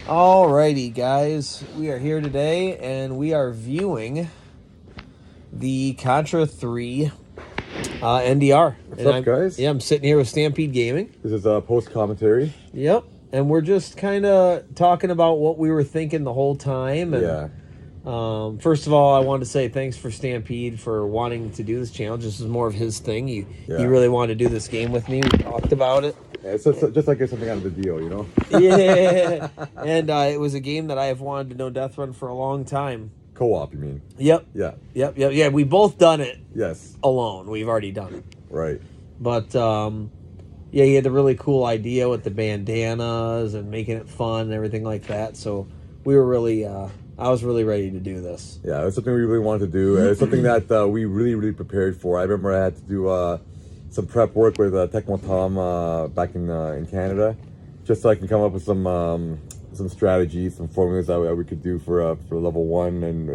Alrighty, guys, we are here today, and we are viewing the Contra 3 NDR. What's up, guys? Yeah, I'm sitting here with Stampede Gaming. This is post commentary. Yep, and we're just kind of talking about what we were thinking the whole time. And, Yeah. First of all, I wanted to say thanks for Stampede for wanting to do this challenge. This is more of his thing. He really wanted to do this game with me. We talked about it. Yeah, it's just like get something out of the deal, you know? Yeah, and it was a game that I have wanted to know Death Run for a long time. Co-op, you mean? Yep. Yeah. Yeah, we both done it. Yes. Alone. We've already done it. Right. But, yeah, he had a really cool idea with the bandanas and making it fun and everything like that. So we were really, I was really ready to do this. Yeah, it was something we really wanted to do. It's something that we really prepared for. I remember I had to do some prep work with Tecmo Tom back in Canada, just so I can come up with some strategies, some formulas that we could do for level 1 and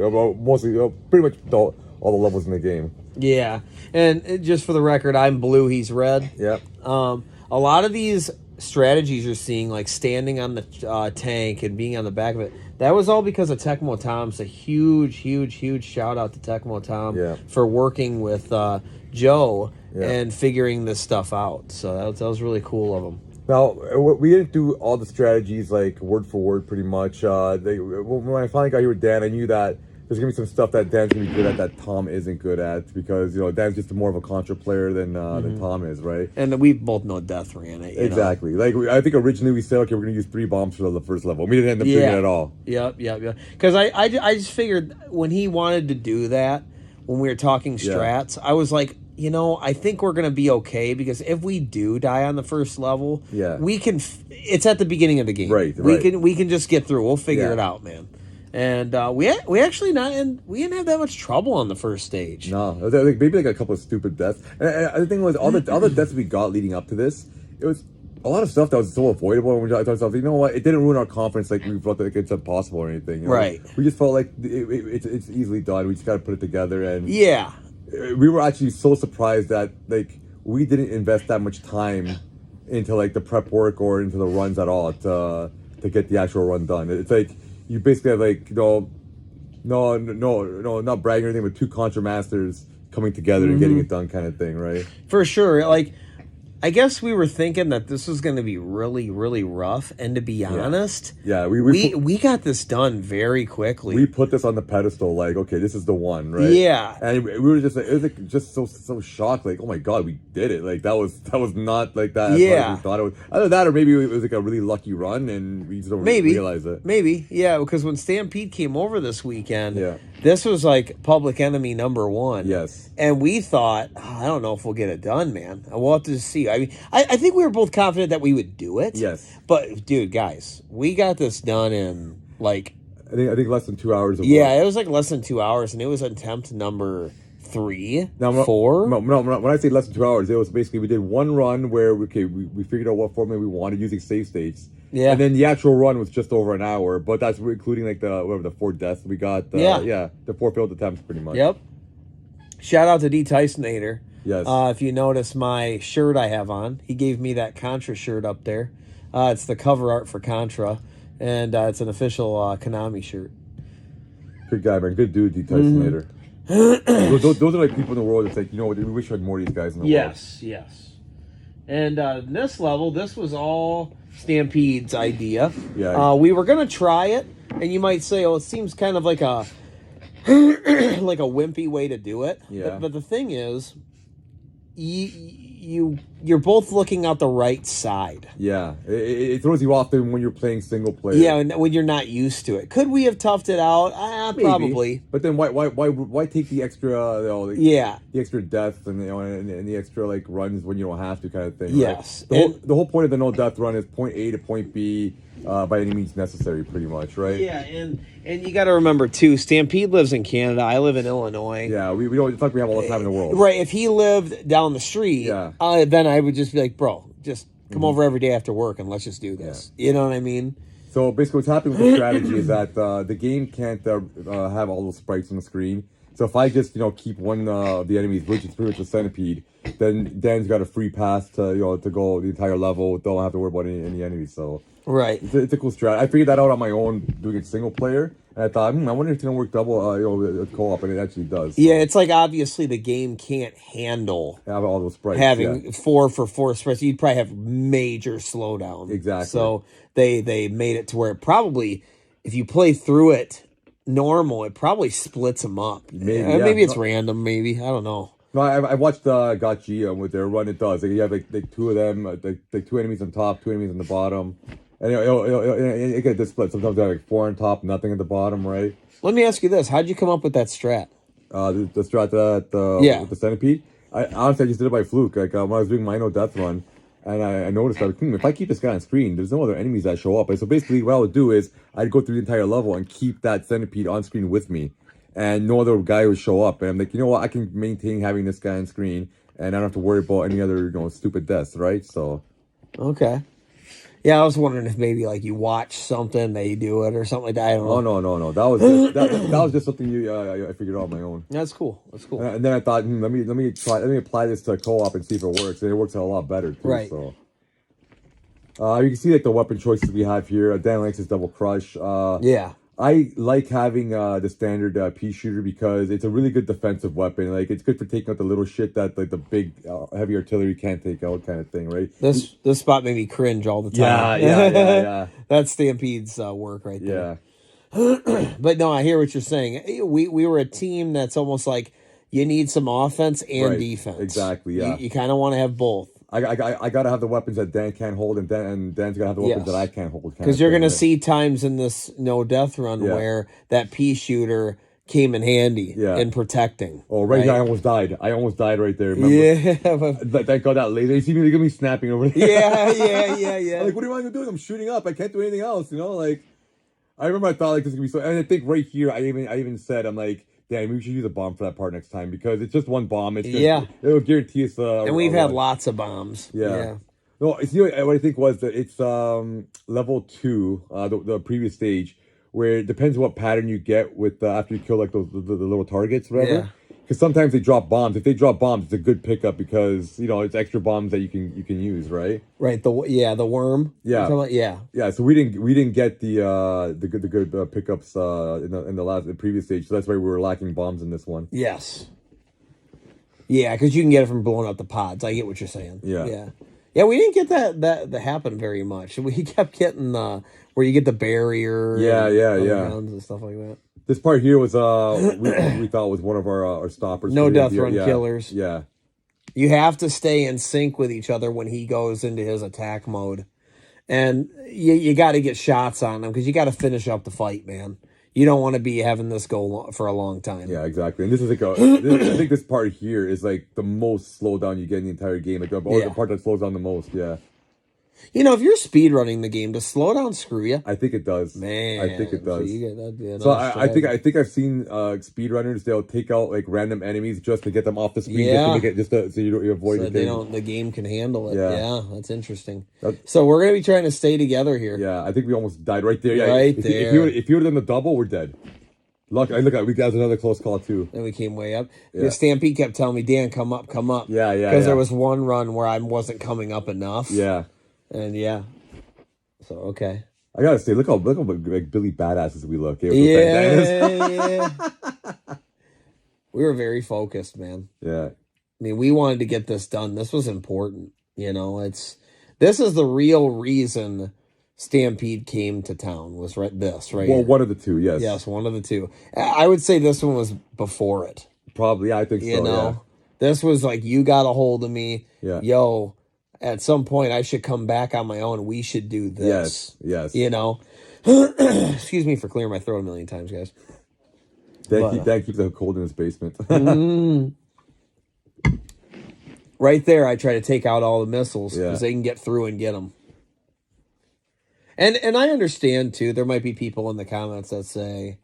mostly pretty much all the levels in the game. Yeah, and just for the record, I'm blue, he's red. Yep. A lot of these strategies you're seeing, like standing on the tank and being on the back of it, that was all because of Tecmo Tom. So huge shout out to Tecmo Tom for working with Joe and figuring this stuff out. So that was really cool of him. Now, we didn't do all the strategies like word for word pretty much. When I finally got here with Dan, I knew that there's going to be some stuff that Dan's going to be good at that Tom isn't good at, because, you know, Dan's just more of a Contra player than Tom is, right? And we both know Death ran it. Exactly. Like, I think originally we said, okay, we're going to use 3 bombs for the first level. We didn't end up doing it at all. Yep. Because I just figured when he wanted to do that, when we were talking strats, I was like, you know, I think we're going to be okay, because if we do die on the first level, we can, it's at the beginning of the game. Right. We can just get through. We'll figure it out, man. And we actually we didn't have that much trouble on the first stage. No, maybe like a couple of stupid deaths. And the thing was, all the deaths we got leading up to this, it was a lot of stuff that was so avoidable. And we thought to ourselves, you know what? It didn't ruin our confidence. Like we felt like it's impossible or anything. You know? Right. We just felt like it's easily done. We just got to put it together. And we were actually so surprised that like we didn't invest that much time into like the prep work or into the runs at all to get the actual run done. It's like, you basically have like, you know, no, not bragging or anything, but 2 Contra masters coming together and getting it done kind of thing, right? For sure. Like, I guess we were thinking that this was going to be really rough, and to be honest, we got this done very quickly. We put this on the pedestal, like, okay, this is the one, right? Yeah, and we were just like, it was like just so shocked, like, oh my god, we did it! Like that was not like that. Yeah, we thought it was. Either that, or maybe it was like a really lucky run, and we just don't realize it. Maybe, yeah, because when Stampede came over this weekend, this was like Public Enemy #1. Yes, and we thought, I don't know if we'll get it done, man. We'll have to see. I mean, I think we were both confident that we would do it. Yes. But, dude, guys, we got this done in, like... I think less than 2 hours. It was like less than 2 hours, and it was attempt number 3, 4. No, when I say less than 2 hours, it was basically we did one run where, we figured out what formula we wanted using save states. Yeah. And then the actual run was just over an hour, but that's including, like, the 4 deaths we got. The 4 failed attempts, pretty much. Yep. Shout out to D. Tysonator. Yes. If you notice my shirt I have on, he gave me that Contra shirt up there. It's the cover art for Contra, and it's an official Konami shirt. Good guy, man. Good dude, D. Tysonator. those are like people in the world that's like, you know what, we wish we had more of these guys in the world. Yes. And this level, this was all Stampede's idea. Yeah. We were going to try it, and you might say, oh, it seems kind of like a like a wimpy way to do it. Yeah. But the thing is, you're both looking out the right side. Yeah, it throws you off when you're playing single player. Yeah, and when you're not used to it. Could we have toughed it out? Probably. But then why take the extra the extra death and and the extra like runs when you don't have to, kind of thing. Yes. Right? The whole point of the no death run is point A to point B by any means necessary, pretty much, right? Yeah, and you got to remember too, Stampede lives in Canada. I live in Illinois. Yeah, we don't. It's like we have all the time in the world. Right. If he lived down the street, then I would just be like, bro, just come over every day after work and let's just do this. You know what I mean? So basically, what's happening with the strategy is that the game can't have all those sprites on the screen. So if I just keep one of the enemies, which is pretty much the Centipede, then Dan's got a free pass to to go the entire level. Don't have to worry about any enemies. So right, it's a cool strat. I figured that out on my own doing it single player, and I thought, I wonder if it's gonna work double co-op, and it actually does. So. Yeah, it's like obviously the game can't handle all those sprites. Having 4-for-4 sprites. You'd probably have major slowdown. Exactly. So they made it to where it probably, if you play through it normal, it probably splits them up. Maybe it's random. Maybe I don't know. No, I watched Gotcha with their run. It does. You have like two of them, like two enemies on top, two enemies on the bottom, and it get this split. Sometimes they have like 4 on top, nothing at the bottom, right? Let me ask you this: how'd you come up with that strat? The strat with the Centipede. Honestly, I just did it by fluke. Like when I was doing my no death run, and I noticed that if I keep this guy on screen, there's no other enemies that show up. And so basically, what I would do is I'd go through the entire level and keep that Centipede on screen with me. And no other guy would show up. And I'm like, you know what? I can maintain having this guy on screen, and I don't have to worry about any other, stupid deaths, right? So, okay, yeah, I was wondering if maybe like you watch something, they do it or something like that. I don't know. Oh no. That was just something I figured out on my own. That's cool. And then I thought, let me apply this to co-op and see if it works. And it works a lot better too. Right. So, you can see like the weapon choices we have here. Dan likes his double crush. Yeah. I like having the standard pea shooter because it's a really good defensive weapon. Like it's good for taking out the little shit that like the big heavy artillery can't take out, kind of thing, right? This spot made me cringe all the time. Yeah. That's Stampede's work right there. Yeah. But no, I hear what you're saying. We were a team that's almost like you need some offense and defense. Exactly. Yeah. You kind of want to have both. I gotta have the weapons that Dan can't hold, and Dan's gotta have the weapons that I can't hold. Because you're gonna see times in this no death run where that pea shooter came in handy in protecting. Oh, right here, I almost died. Right there. Remember? Yeah. Thank God that laser. You see me, look at me snapping over there. Yeah. I'm like, what do I want to do? I'm shooting up. I can't do anything else. Like, I remember I thought like this is gonna be so. And I think right here, I even said, I'm like, damn, we should use a bomb for that part next time because it's just one bomb. It's just, it'll guarantee us. And we've had lots of bombs. Yeah. No, see what I think was that it's level 2, the previous stage, where it depends what pattern you get with after you kill like those the little targets, whatever. Yeah. Because sometimes they drop bombs. If they drop bombs, it's a good pickup because it's extra bombs that you can use, right? Right. The worm. Yeah. So we didn't get the good pickups in the previous stage. So that's why we were lacking bombs in this one. Yes. Yeah, because you can get it from blowing up the pods. I get what you're saying. Yeah. We didn't get that happen very much. We kept getting where you get the barrier. And stuff like that. This part here was we thought was one of our stoppers. No death run killers. Yeah. You have to stay in sync with each other when he goes into his attack mode. And you got to get shots on him because you got to finish up the fight, man. You don't want to be having this go for a long time. Yeah, exactly. And this is like I think this part here is like the most slowdown you get in the entire game. Like the part that slows down the most, yeah. If you're speedrunning the game, does slowdown screw you? I think it does. Man, I think it does. So I think I've seen speedrunners. They'll take out like random enemies just to get them off the screen. Yeah. So you avoid. So the game can handle it. Yeah, that's interesting. So we're gonna be trying to stay together here. Yeah, I think we almost died right there. Yeah, right there. If you would have done the double, we're dead. Look, that was another close call too. Then we came way up. Yeah. Stampede kept telling me, Dan, come up. Yeah. Because there was one run where I wasn't coming up enough. Yeah. And so okay. I gotta say, look how like Billy badasses we look. Yeah. We were very focused, man. Yeah. I mean, we wanted to get this done. This was important. This is the real reason Stampede came to town was this right. Well, one of the two, yes. Yes, one of the two. I would say this one was before it. Probably, I think so. This was like you got a hold of me. Yeah. Yo. At some point, I should come back on my own. We should do this. Yes. Excuse me for clearing my throat a million times, guys. Dan keeps the cold in his basement. Right there, I try to take out all the missiles because they can get through and get them. And I understand, too, there might be people in the comments that say,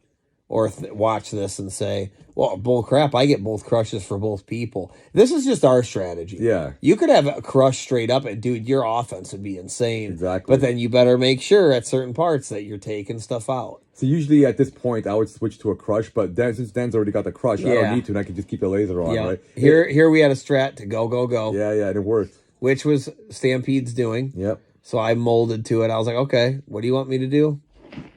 or watch this and say, well, bull crap, I get both crushes for both people. This is just our strategy. Yeah. You could have a crush straight up and, dude, your offense would be insane. Exactly. But then you better make sure at certain parts that you're taking stuff out. So usually at this point, I would switch to a crush, but since Dan's already got the crush, I don't need to, and I can just keep the laser on, right? Here we had a strat to go. Yeah, and it worked. Which was Stampede's doing. Yep. So I molded to it. I was like, okay, what do you want me to do?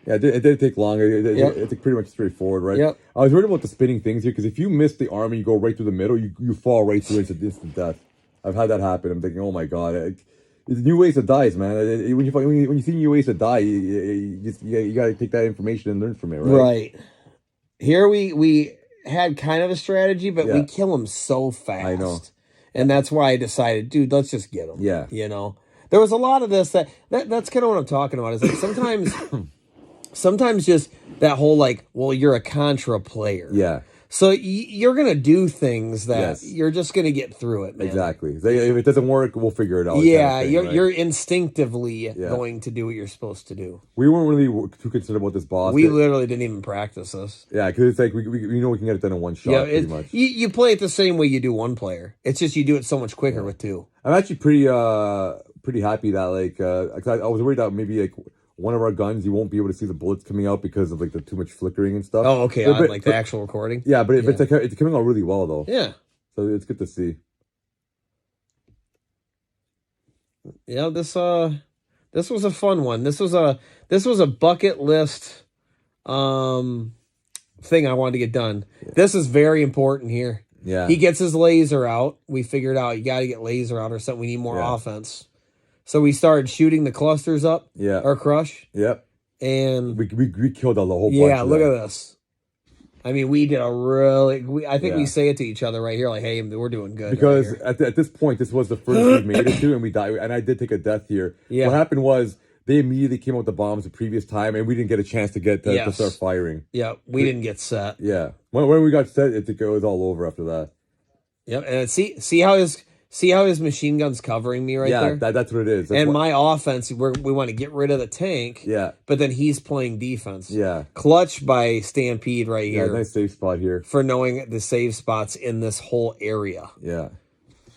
Yeah, it didn't take long. It's pretty much straightforward, right? Yep. I was worried about the spinning things here, because if you miss the arm and you go right through the middle, you fall right through into instant death. I've had that happen. I'm thinking, oh my god, it's new ways to die, man. When you see new ways to die, you got to take that information and learn from it, right? Right. Here we had kind of a strategy, but we kill him so fast. I know. And that's why I decided, dude, let's just get him. Yeah. You know? There was a lot of this that's kind of what I'm talking about. Is like sometimes just that whole like, well, you're a Contra player. Yeah. So you're going to do things that you're just going to get through it, man. Exactly. If it doesn't work, we'll figure it out. Yeah, you're instinctively going to do what you're supposed to do. We weren't really too concerned about this boss. We literally didn't even practice this. Yeah, because it's like we know we can get it done in one shot, pretty much. You play it the same way you do one player. It's just you do it so much quicker with two. I'm actually pretty happy that like I was worried that maybe like one of our guns, you won't be able to see the bullets coming out because of like the too much flickering and stuff. Oh, okay, on like the actual recording. Yeah, but it's coming out really well though. Yeah, so it's good to see. Yeah, this was a fun one. This was a bucket list thing I wanted to get done. Yeah. This is very important here. Yeah, he gets his laser out. We figured out you got to get laser out or something. We need more offense. So we started shooting the clusters up. Yeah. Our crush. Yep. And we killed the whole bunch. Yeah, look at this. I mean, we did a really. I think we say it to each other right here, like, "Hey, we're doing good." Because at this point, this was the first we made it to, and we died. And I did take a death here. Yeah. What happened was they immediately came out with the bombs the previous time, and we didn't get a chance to get to start firing. Yeah, we didn't get set. Yeah, when we got set, it was all over after that. Yep, and see how his machine gun's covering me right there? Yeah, that's what it is. And my offense, we want to get rid of the tank. Yeah. But then he's playing defense. Yeah. Clutch by Stampede right here. Yeah, nice safe spot here. For knowing the save spots in this whole area. Yeah.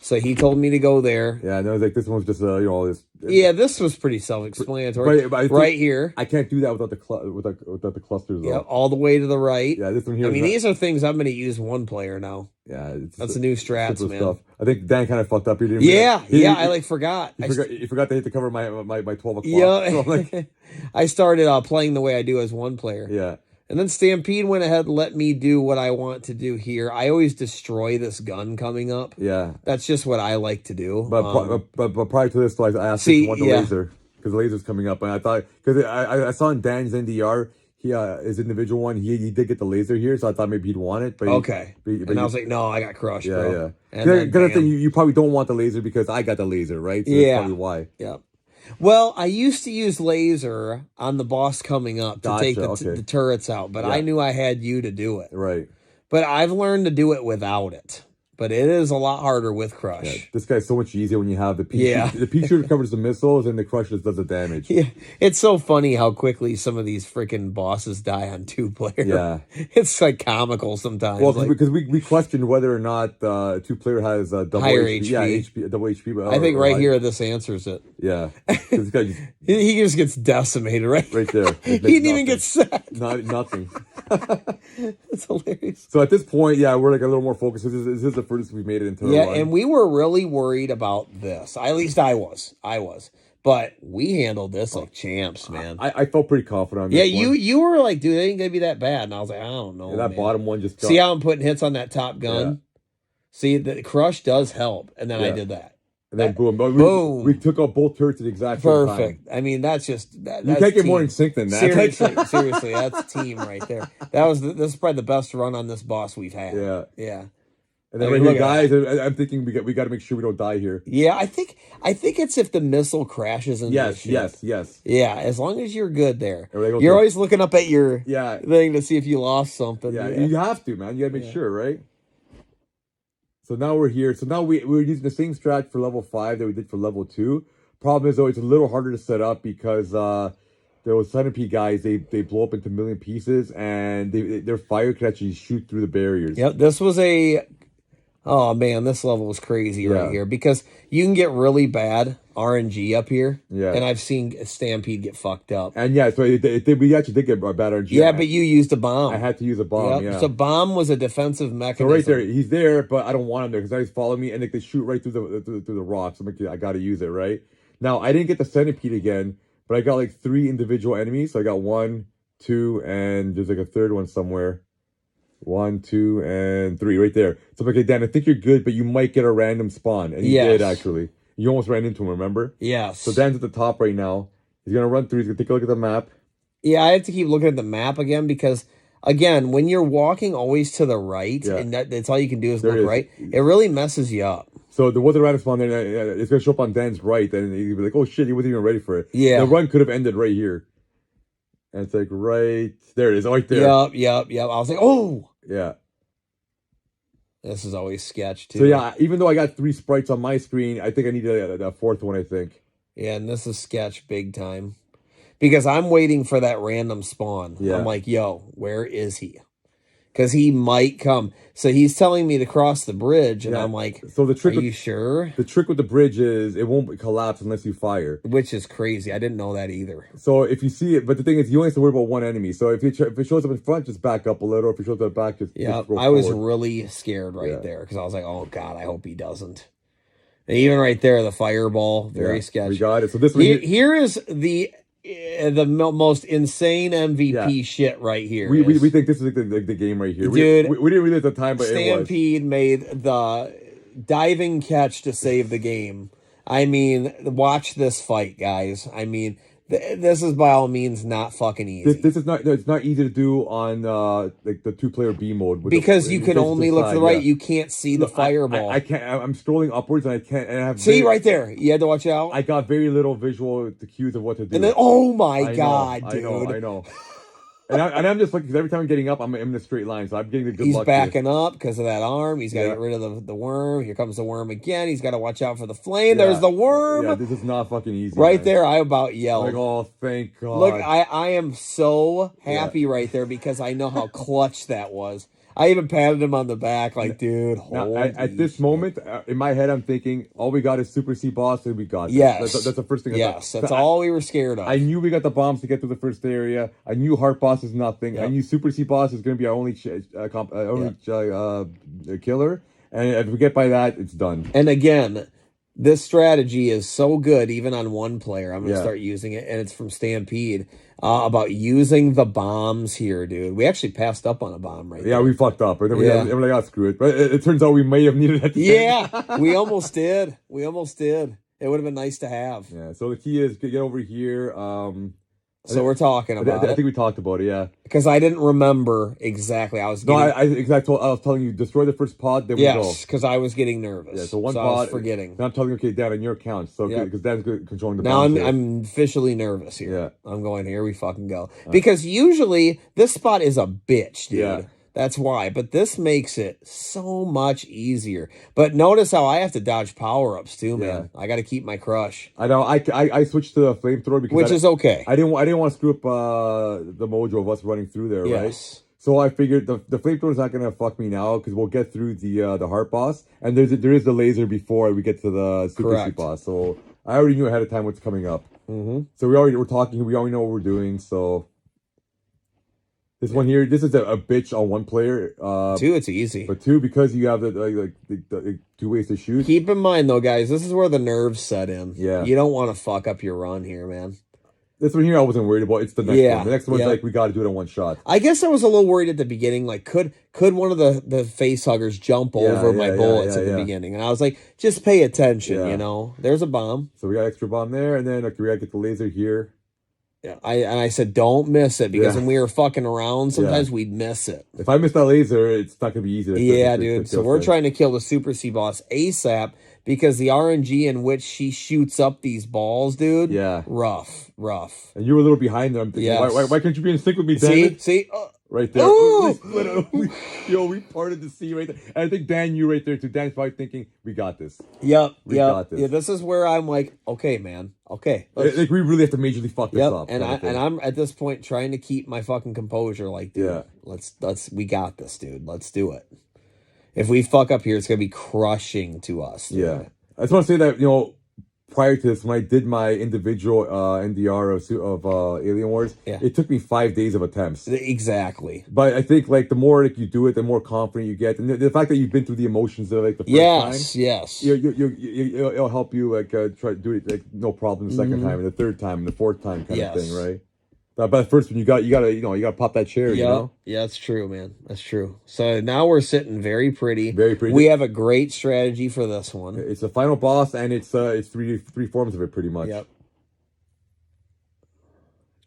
So he told me to go there. Yeah, no, like this one's just this. Yeah, this was pretty self-explanatory. But right here, I can't do that without the clusters. Though. Yeah, all the way to the right. Yeah, this one here. I mean, these are things I'm going to use one player now. Yeah, that's a new strats, man. Stuff. I think Dan kind of fucked up. I forgot. He forgot to hit to cover my 12 o'clock. Yeah, so I started playing the way I do as one player. Yeah. And then Stampede went ahead and let me do what I want to do here. I always destroy this gun coming up. Yeah. That's just what I like to do. But prior to this, I asked him to want the laser. Because the laser's coming up. And I thought, because I saw in Dan's NDR, his individual one, he did get the laser here. So I thought maybe he'd want it. But and I was like, no, I got crushed, bro. Yeah. Because you probably don't want the laser because I got the laser, right? So that's probably why. Yeah. Well, I used to use laser on the boss coming up to take the turrets out, but I knew I had you to do it. Right. But I've learned to do it without it. But it is a lot harder with Crush. Yeah, this guy's so much easier when you have the P. The P shooter covers the missiles and the Crush just does the damage. Yeah, it's so funny how quickly some of these freaking bosses die on 2-player. Yeah, it's like comical sometimes. Well, because we questioned whether or not 2-player has double higher HP. Yeah, double HP. But I think right here this answers it. Yeah, this guy just, he just gets decimated right there. He didn't even get set. Nothing. That's hilarious. So at this point, we're like a little more focused. This is the furthest we've made it into the run. And we were really worried about this. At least I was. But we handled this like champs, man. I felt pretty confident on this one. You were like, dude, it ain't gonna be that bad. And I was like, I don't know. That bottom one just see how I'm putting hits on that top gun? Yeah. See, the Crush does help. And then I did that. And then boom. We took out both turrets at the exact same time. Perfect. I mean, that's just... you can't get more in sync than that. Seriously, that's team right there. This is probably the best run on this boss we've had. Yeah. And then right here, guys, I'm thinking we got to make sure we don't die here. Yeah, I think it's if the missile crashes into the ship. Yes. Yeah, as long as you're good there. You're always looking up at your thing to see if you lost something. Yeah, you have to, man. You got to make sure, right? So now we're here. So now we're using the same strat for level 5 that we did for level 2. Problem is, though, it's a little harder to set up because those Stampede guys, they blow up into a million pieces, and their fire can actually shoot through the barriers. Yep, this was a... Oh, man, this level was crazy right here because you can get really bad RNG up here. Yeah. And I've seen Stampede get fucked up. And yeah, so we actually did get a bad RNG. Yeah, but you used a bomb. I had to use a bomb, yeah. So bomb was a defensive mechanism. So right there, he's there, but I don't want him there because he's following me and they shoot right through the rocks. I'm like, I got to use it, right? Now, I didn't get the centipede again, but I got like 3 individual enemies. So I got 1, 2, and there's like a third one somewhere. 1, 2, and 3 right there. So I'm like, okay, Dan, I think you're good, but you might get a random spawn. And he did, actually. You almost ran into him, remember? Yes. So Dan's at the top right now. He's going to run through. He's going to take a look at the map. Yeah, I have to keep looking at the map again because, again, when you're walking always to the right, and that's all you can do is look right, it really messes you up. So there was a random spawn there. It's going to show up on Dan's right, and he'd be like, oh shit, he wasn't even ready for it. Yeah. The run could have ended right here. And it's like right there it is, right there. Yep. I was like, oh! Yeah. This is always sketch, too. So yeah, even though I got 3 sprites on my screen, I think I need a 4th one, I think. Yeah, and this is sketch big time. Because I'm waiting for that random spawn. Yeah. I'm like, yo, where is he? Because he might come. So he's telling me to cross the bridge, and I'm like, so the trick are you sure? The trick with the bridge is it won't collapse unless you fire. Which is crazy. I didn't know that either. So if you see it, but the thing is, you only have to worry about 1 enemy. So if it shows up in front, just back up a little. If it shows up in the back, just I was really scared there because I was like, oh, God, I hope he doesn't. And even right there, the fireball, very sketchy. We got it. So this one here is the most insane MVP shit right here. We think this is the game right here. Dude, we didn't read it at the time, but Stampede made the diving catch to save the game. I mean, watch this fight, guys. I mean, this is by all means not fucking easy. This is not. It's not easy to do on like the 2-player B mode because you can only look to the right. You can't see the fireball. I can't. I'm scrolling upwards and I can't. And I have see right there. You had to watch out. I got very little visual cues of what to do. And then, oh my God, dude! I know. And I'm just like, because every time I'm getting up, I'm in a straight line, so I'm getting the good luck. He's backing up because of that arm. He's got to get rid of the worm. Here comes the worm again. He's got to watch out for the flame. There's the worm. Yeah, this is not fucking easy. Right there, I about yelled. Like, oh, thank God. Look, I am so happy right there because I know how clutch that was. I even patted him on the back like, dude, at this moment, in my head, I'm thinking, all we got is Super C boss, and we got this. Yes. That's the first thing I thought. That's all we were scared of. I knew we got the bombs to get through the first area. I knew Heart boss is nothing. I knew Super C boss is going to be our only killer. And if we get by that, it's done. And again, this strategy is so good, even on 1 player. I'm going to start using it, and it's from Stampede. About using the bombs here, dude. We actually passed up on a bomb right there. We fucked up. And then we were like, oh, screw it. But it turns out we may have needed it. We almost did. It would have been nice to have. Yeah, so the key is get over here. So we're talking about I think we talked about it, yeah. Because I didn't remember exactly. I was telling you, destroy the first pod, then we go. Yes, because I was getting nervous. Yeah, so one pod. I was forgetting. Now I'm telling you, okay, Dan, on your account. So, because Dan's controlling the now bombs. I'm officially nervous here. Yeah. I'm going, here we fucking go. Because usually, this spot is a bitch, dude. Yeah. That's why. But this makes it so much easier. But notice how I have to dodge power-ups too, man. I got to keep my crush. I know. I switched to the flamethrower because which is okay. I didn't want to screw up the mojo of us running through there, right? So I figured the flamethrower is not going to fuck me now because we'll get through the heart boss, and there is the laser before we get to the super C boss. So I already knew ahead of time what's coming up. So we're talking. We already know what we're doing. So. This one here, this is a bitch on 1 player. 2, it's easy. But 2, because you have the 2 ways to shoot. Keep in mind, though, guys, this is where the nerves set in. Yeah. You don't want to fuck up your run here, man. This one here, I wasn't worried about. It's the next one. The next one's like, we got to do it in 1 shot. I guess I was a little worried at the beginning. Like, could one of the face huggers jump over my bullets at the beginning? And I was like, just pay attention, you know? There's a bomb. So we got extra bomb there, and then we got to get the laser here. Yeah, I said don't miss it because when we were fucking around, sometimes we'd miss it. If I miss that laser, it's not gonna be easy. Dude. So we're trying to kill the Super C boss ASAP because the RNG in which she shoots up these balls, dude. Yeah, rough. And you were a little behind there. I'm thinking, why can't you be in sync with me, Dan? See. Right there. We parted the sea right there. And I think Dan, you right there too. Dan's probably thinking, we got this. Yep. We got this. Yeah, this is where I'm like, okay, man. Okay. Like we really have to majorly fuck this up. And I'm at this point trying to keep my fucking composure. Like, dude, we got this, dude. Let's do it. If we fuck up here, it's gonna be crushing to us. Dude. Yeah. I just want to say that, prior to this, when I did my individual NDR of Alien Wars, it took me 5 days of attempts. Exactly. But I think like the more like you do it, the more confident you get, and the fact that you've been through the emotions of like the first time, it'll help you like try to do it like no problem the second time, and the third time, and the fourth time kind of thing, right? But the first one, you gotta pop that cherry. You know? Yeah, that's true, man. That's true. So now we're sitting very pretty. Very pretty. We have a great strategy for this one. It's the final boss, and it's three forms of it pretty much. Yep.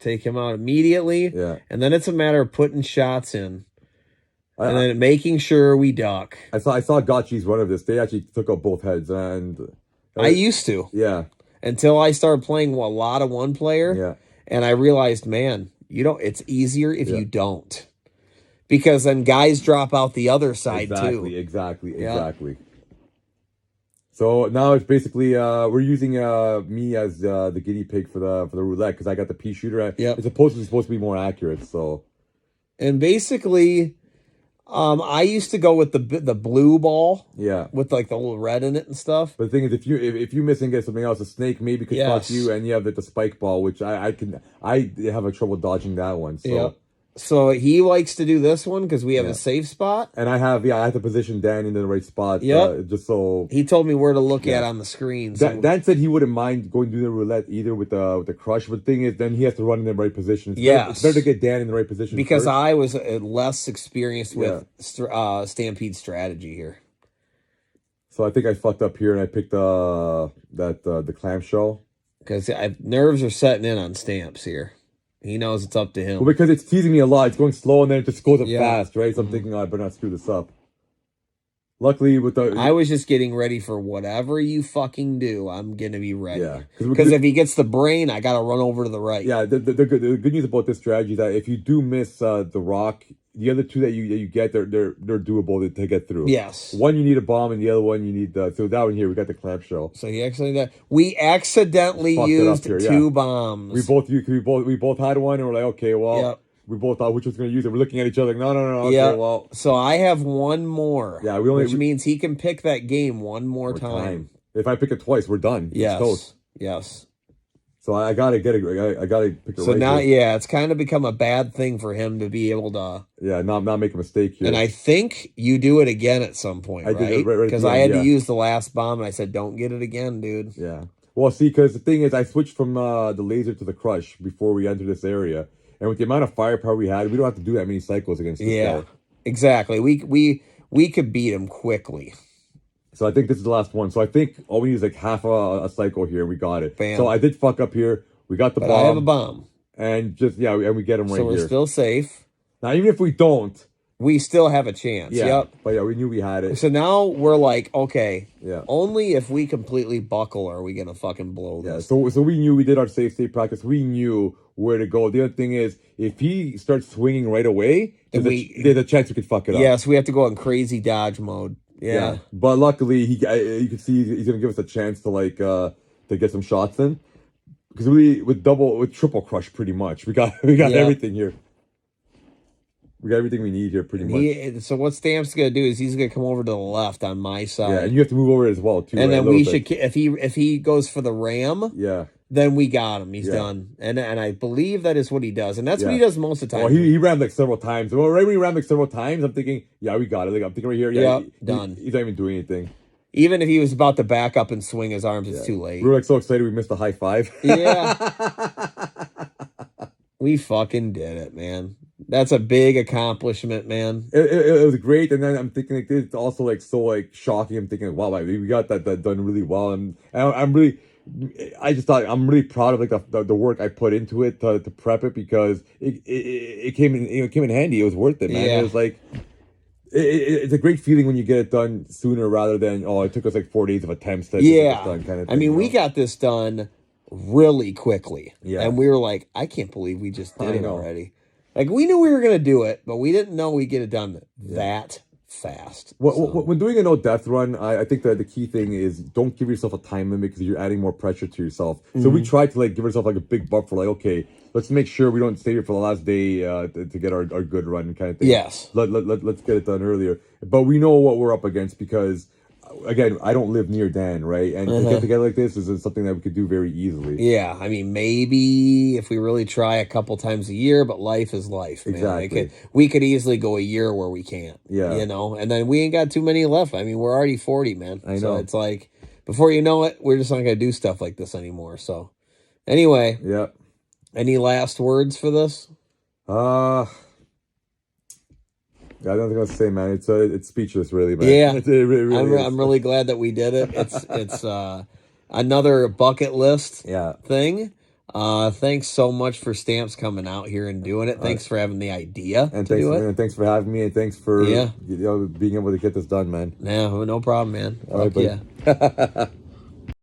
Take him out immediately. Yeah. And then it's a matter of putting shots in. And then making sure we duck. I saw Gotchi's run of this. They actually took out both heads, and I used to. Yeah. Until I started playing a lot of one player. Yeah. And I realized, man, it's easier if you don't. Because then guys drop out the other side too. Exactly. So now it's basically we're using me as the guinea pig for the roulette because I got the pea shooter. It's supposed to be more accurate. So, and basically, I used to go with the blue ball. Yeah. With like the little red in it and stuff. But the thing is, if you miss and get something else, a snake maybe could fuck you, and you have the spike ball, which I have a trouble dodging that one. So. Yeah. So he likes to do this one because we have a safe spot. And I have to position Dan into the right spot. Just so he told me where to look at on the screen. So. Dan said he wouldn't mind going to the roulette either with the crush. But the thing is, then he has to run in the right position. It's better to get Dan in the right position because first. I was less experienced with Stampede strategy here. So I think I fucked up here and I picked the clamshell because nerves are setting in on Stamps here. He knows it's up to him. Well, because it's teasing me a lot. It's going slow and then it just goes up fast, right? So I'm thinking, I better not screw this up. Luckily, I was just getting ready for whatever you fucking do. I'm gonna be ready. Yeah, because if he gets the brain, I gotta run over to the right. Yeah, the good news about this strategy is that if you do miss the rock, the other two that you get, they're doable to get through. Yes. One you need a bomb, and the other one you need so that one here we got the clamshell. So we accidentally used two bombs. We both had one, and we're like, okay, well, we both thought which was going to use it. We're looking at each other like, no. Okay, well. So I have one more. Yeah, which means he can pick that game one more time. If I pick it twice, we're done. Yes. It's toast. Yes. So I gotta get it. I gotta pick it. So now, it's kind of become a bad thing for him to be able to. Yeah, not make a mistake here. And I think you do it again at some point, right? Because I had to use the last bomb, and I said, "Don't get it again, dude." Yeah. Well, see, because the thing is, I switched from the laser to the crush before we entered this area, and with the amount of firepower we had, we don't have to do that many cycles against this guy. Exactly. We could beat him quickly. So I think this is the last one. So I think all we need is like half a cycle here. We got it. Bam. So I did fuck up here. We got the bomb. I have a bomb. And and we get him right here. So we're still safe. Now, even if we don't, we still have a chance. Yeah. Yep. But we knew we had it. So now we're like, okay, yeah. Only if we completely buckle are we going to fucking blow this. Yeah, so we knew we did our safe state practice. We knew where to go. The other thing is, if he starts swinging right away, there's a chance we could fuck it up. Yes, we have to go in crazy dodge mode. Yeah. But luckily, you can see he's going to give us a chance to get some shots in. Because with triple crush, pretty much. We got everything here. We got everything we need here, pretty much. So what Stamp's gonna do is he's gonna come over to the left on my side. Yeah, and you have to move over as well too. And then we should, if he goes for the ram, then we got him. He's done. And I believe that is what he does, and that's what he does most of the time. Well, he rammed like several times. Well, right when he rammed like several times, I'm thinking, we got it. Like, I'm thinking right here, done. He's not even doing anything. Even if he was about to back up and swing his arms, it's too late. We were like so excited we missed the high five. Yeah. We fucking did it, man. That's a big accomplishment, man. It was great, and then I'm thinking like it's also like so like shocking. I'm thinking, wow, we got that done really well, and I'm really proud of like the work I put into it to prep it because it came in handy. It was worth it, man. It was like. It's a great feeling when you get it done sooner rather than it took us like 4 days of attempts to get this done kind of thing. I mean, we got this done really quickly. Yeah. And we were like, I can't believe we just did it already. Like, we knew we were going to do it, but we didn't know we'd get it done that fast. When doing a no death run, I think that the key thing is don't give yourself a time limit because you're adding more pressure to yourself. So we tried to like give ourselves like a big buffer, like, okay, let's make sure we don't stay here for the last day to get our good run kind of thing. Yes. Let's get it done earlier. But we know what we're up against because again, I don't live near Dan, right? And to get together like this is something that we could do very easily. Yeah, I mean, maybe if we really try a couple times a year, but life is life, man. Exactly. We could easily go a year where we can't. Yeah. You know, and then we ain't got too many left. I mean, we're already 40, man. I know. So it's like, before you know it, we're just not going to do stuff like this anymore. So, anyway. Yeah. Any last words for this? I don't think I'll say, man. It's speechless, really, man. Yeah, it really I'm really glad that we did it. It's another bucket list thing. Thanks so much for Stamps coming out here and doing it. Thanks for having the idea and to do it. And thanks for having me, and thanks for being able to get this done, man. Yeah, no problem, man. All right, buddy. Yeah.